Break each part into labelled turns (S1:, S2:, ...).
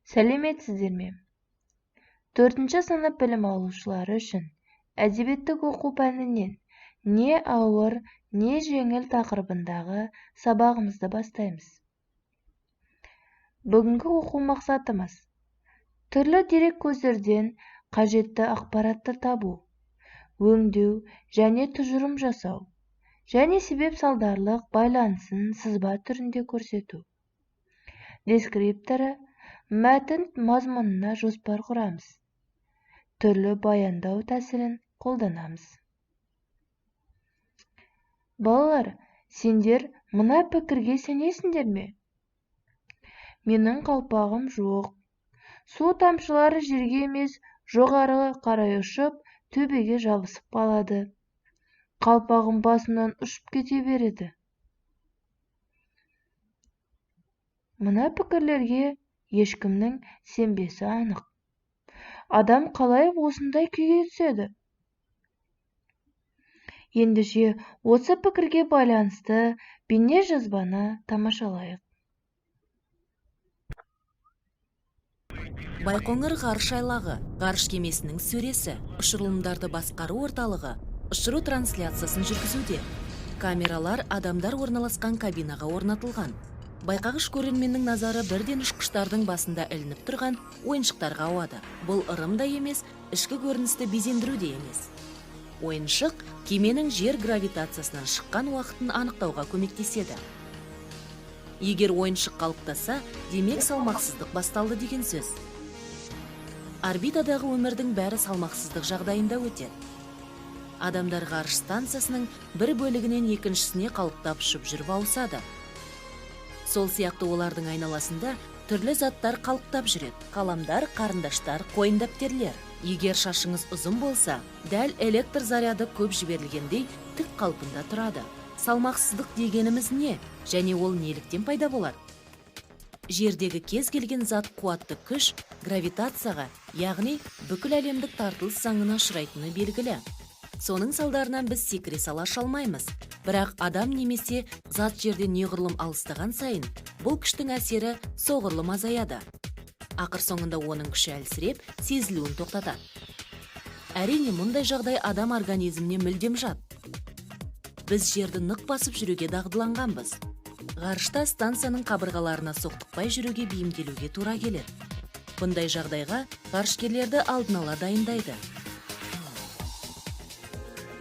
S1: Сәлеметсіздер ме? 4-ші сынып білім алушылары үшін әдебиеттік оқу пәнінен не ауыр, не жеңіл тақырыбындағы сабағымызды бастаймыз. Бүгінгі оқу мақсатымыз түрлі дерек көздерден қажетті ақпаратты табу, өңдеу және тұжырым жасау, және себеп-салдарлық байланысын сызба түрінде көрсету. Дескрипторы мәтін мазмұнына жоспар құрамыз. Түрлі баяндау тәсілін қолданамыз. Балалар, сендер мына пікірге сенесіңдер ме? Менің қалпағым жоқ. Су тамшылары жерге емес, жоғарыға қарай ұшып, төбеге жабысып қалады. Қалпағым басымнан ұшып кете береді. Мына пікірлерге ешкімнің сенбесі анық. Адам қалай осындай күйге түседі? Ендеше осы пікірге байланысты бейне жазбаны тамашалайық.
S2: Байқоңыр ғарыш айлағы, ғарыш кемесінің сөресі, ұшырылымдарды басқару орталығы, ұшыру трансляциясын жүргізуде. Камералар адамдар орналасқан кабинаға орнатылған. Байқағыш көрерменнің назары бірден ұшқыштардың басында ілініп тұрған ойыншықтарға ауады. Бұл ырым да емес, ішкі көріністі безендіру де емес. Ойыншық кеменің жер гравитациясынан шыққан уақытын анықтауға көмектеседі. Егер ойыншық қалыптаса, демек салмақсыздық басталды деген сөз. Орбитадағы өмірдің бәрі салмақсыздық жағдайында өтеді. Адамдар ғарыш станциясының бір бөлігінен екіншісіне қалықтап ұшып жүріп ауысады. Сол сияқты олардың айналасында түрлі заттар қалықтап жүреді. Қаламдар, қарындаштар, қойын дәптерлер. Егер шашыңыз ұзын болса, дәл электр заряды көп жіберілгендей тік қалпында тұрады. Салмақсыздық дегеніміз не? Және ол неліктен пайда болады? Жердегі кез келген зат қуатты күш гравитацияға, яғни бүкіл әлемдік тартылыс заңына ұшырайтыны белгілі. Соның салдарынан біз секіре сала алмаймыз. Бірақ адам немесе зат жерден неғұрлым алыстаған сайын, бұл күштің әсері соғұрлым азаяды. Ақыр соңында оның күші әлсіреп, сезілуін тоқтатады. Әрине, мұндай жағдай адам организміне мүлдем жат. Біз жерді нық басып жүруге дағдыланғанбыз. Ғарышта станцияның қабырғаларына соқтықпай жүруге бейімделуге тура келеді. Бұндай жағдайға ғарышкерлерді алдын ала дайындайды.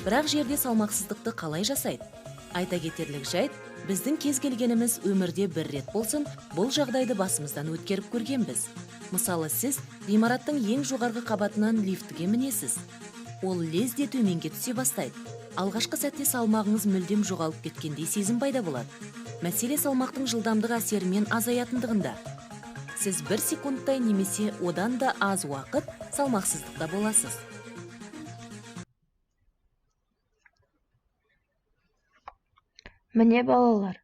S2: Бірақ жерде салмақсыздықты қалай жасайды? Айта кетерлік жайт, біздің кез келгеніміз өмірде бір рет болсын, бұл жағдайды басымыздан өткеріп көргенбіз. Мысалы, сіз ғимараттың ең жоғарғы қабатынан лифтіге мінесіз. Ол лезде төменге түсе бастайды. Алғашқы сәтте салмағыңыз мүлдем жоғалып кеткендей сезім пайда болады. Мәселе салмақтың жылдамдық әсерімен азаятындығында. Сіз 1 секундтай немесе одан да аз уақыт салмақсыздықта боласыз.
S1: Міне балалар,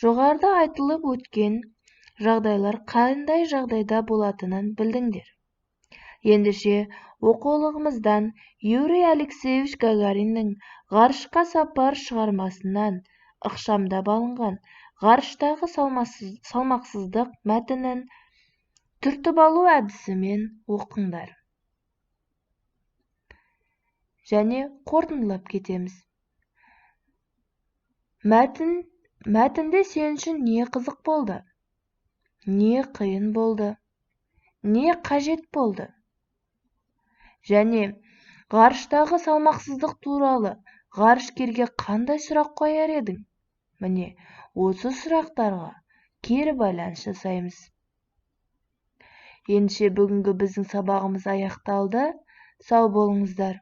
S1: жоғарыда айтылып өткен жағдайлар қандай жағдайда болатынын білдіңдер. Ендеше оқулығымыздан Юрий Алексеевич Гагариннің ғарышқа сапар шығармасынан ықшамдап алынған ғарыштағы салмақсыздық мәтінін түртіп алу әдісімен оқыңдар. Және қорытындылап кетеміз. Мәтінде сен үшін не қызық болды? Не қиын болды? Не қажет болды? Және ғарыштағы салмақсыздық туралы ғарышкерге қандай сұрақ қояр едің? Міне, осы сұрақтарға кері байланыс жасаймыз. Ендеше бүгінгі біздің сабағымыз аяқталды. Сау болыңыздар.